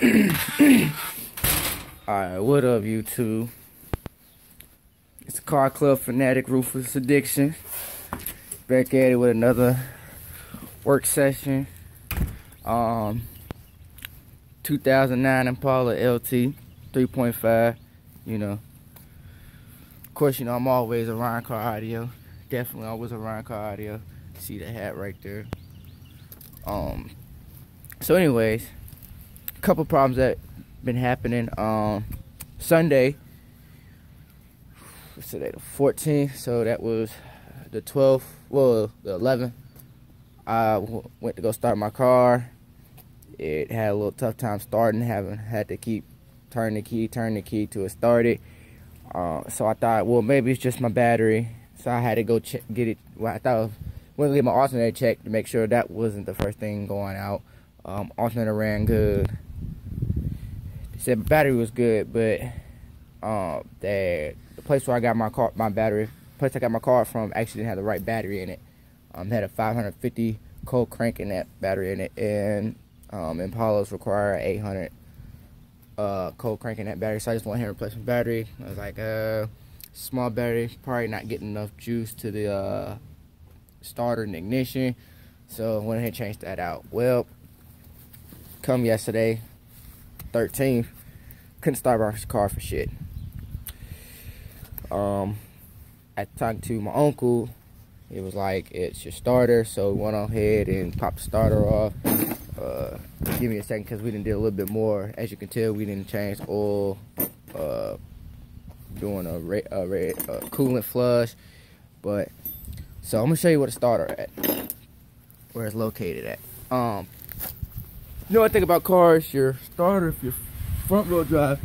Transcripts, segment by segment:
Alright, what up, YouTube? It's a Car Club Fanatic Ruthless Addiction. Back at it with another work session. 2009 Impala LT 3.5. You know, of course, you know I'm always a Ryan Car Audio. Definitely always a Ryan Car Audio. See the hat right there. So anyways, a couple problems that been happening. Sunday, what's today, the 14th, so that was the 12th, well, the 11th. I went to go start my car. It had a little tough time starting, had to keep turn the key till it started. So I thought, well, maybe it's just my battery. So I had to go get it. Well, I thought went to get my alternator checked to make sure that wasn't the first thing going out. Alternator ran good. They said the battery was good, but the place where I got my car from actually didn't have the right battery in it. Had a 550 cold crank in that battery in it, and Impalas require 800 cold crank in that battery. So I just went here and replace my battery. I was like, small battery, probably not getting enough juice to the starter and ignition. So I went ahead and changed that out. Well, come yesterday, 13th, couldn't start my car for shit. I talked to my uncle. It was like, it's your starter, so we went ahead and popped the starter off. Give me a second, because we didn't do a little bit more. As you can tell, we didn't change oil, doing a coolant flush. But so I'm gonna show you where the starter at, where it's located at. You know one thing about cars, your starter, if you're front wheel drive,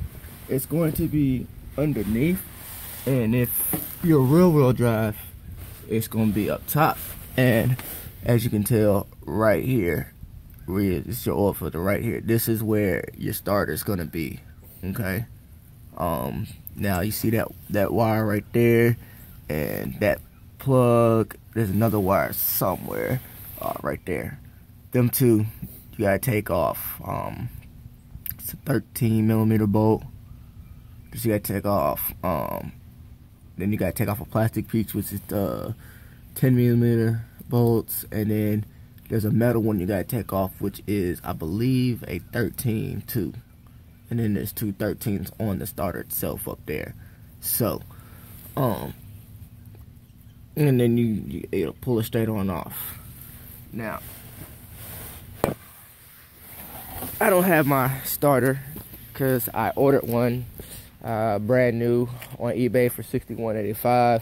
it's going to be underneath, and if you're rear wheel drive, it's going to be up top. And as you can tell right here, it's your oil filter right here. This is where your starter is going to be. Okay. Now you see that wire right there, and that plug. There's another wire somewhere, right there. Them two, you gotta take off. It's a 13mm bolt. Just you gotta take off. Then you gotta take off a plastic piece, which is the 10mm bolts, and then there's a metal one you gotta take off, which is, I believe, a 13 too. And then there's two 13s on the starter itself up there. So, and then it'll pull it straight on off. Now, I don't have my starter because I ordered one brand new on eBay for $61.85.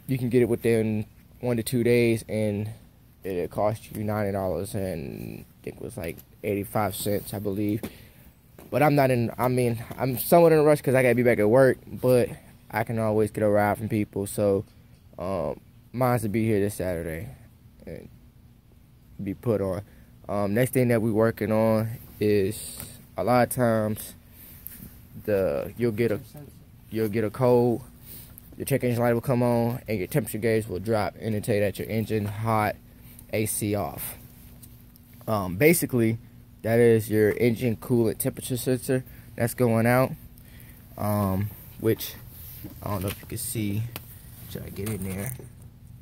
You can get it within 1 to 2 days, and it cost you $90, and I think it was like 85 cents, I believe. But I'm somewhat in a rush because I gotta be back at work, but I can always get a ride from people. So mine's to be here this Saturday and be put on. Next thing that we're working on is, a lot of times you'll get a code, your check engine light will come on, and your temperature gauge will drop, and it'll tell you that your engine hot, AC off. Basically, that is your engine coolant temperature sensor that's going out. Which I don't know if you can see. Try to get in there,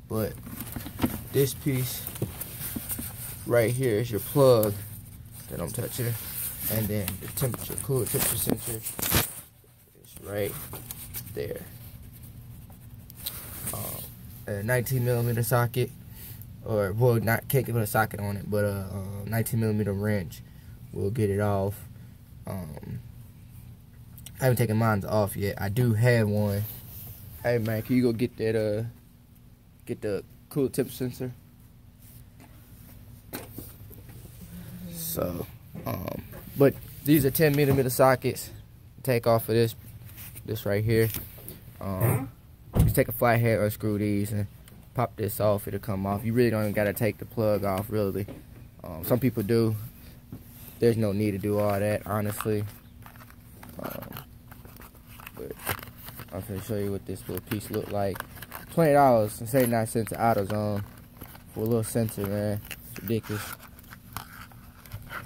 but this piece right here is your plug that I'm touching, and then the coolant temperature sensor is right there. A 19mm socket, or well, can't put a socket on it, but a 19mm wrench will get it off. I haven't taken mine off yet. I do have one. Hey man, can you go get that get the coolant temperature sensor? So, but these are 10mm sockets. Take off of this right here. Just take a flathead, unscrew these, and pop this off. It'll come off. You really don't even gotta take the plug off, really. Some people do. There's no need to do all that, honestly. But I'm gonna show you what this little piece look like. $20.79 at AutoZone for a little sensor, man. It's ridiculous.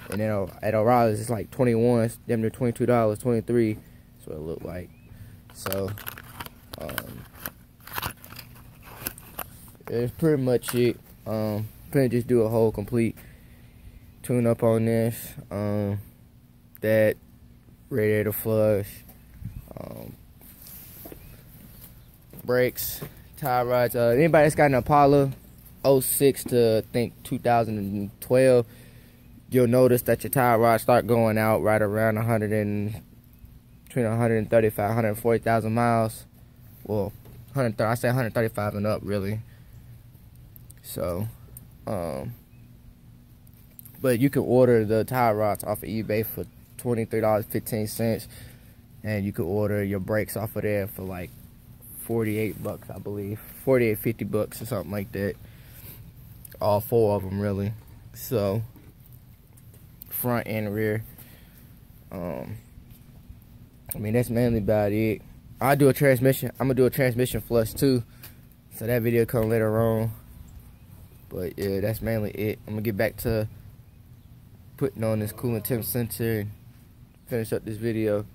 And then at O'Reilly's it's like 21, it's damn near $22, 23. That's what it looked like. So it's pretty much it. Gonna just do a whole complete tune up on this. That radiator flush, brakes, tie rods. Anybody that's got an Impala 06 to I think 2012, you'll notice that your tie rods start going out right around between 135, 140,000 miles. Well, I say 135 and up, really. So, but you can order the tie rods off of eBay for $23.15, and you could order your brakes off of there for like 48 bucks, I believe, 48, 50 bucks or something like that. All 4 of them, really. So, front and rear. I mean, that's mainly about it. I'll do a transmission. I'm gonna do a transmission flush too, so that video come later on. But yeah, that's mainly it. I'm gonna get back to putting on this coolant temp sensor and finish up this video.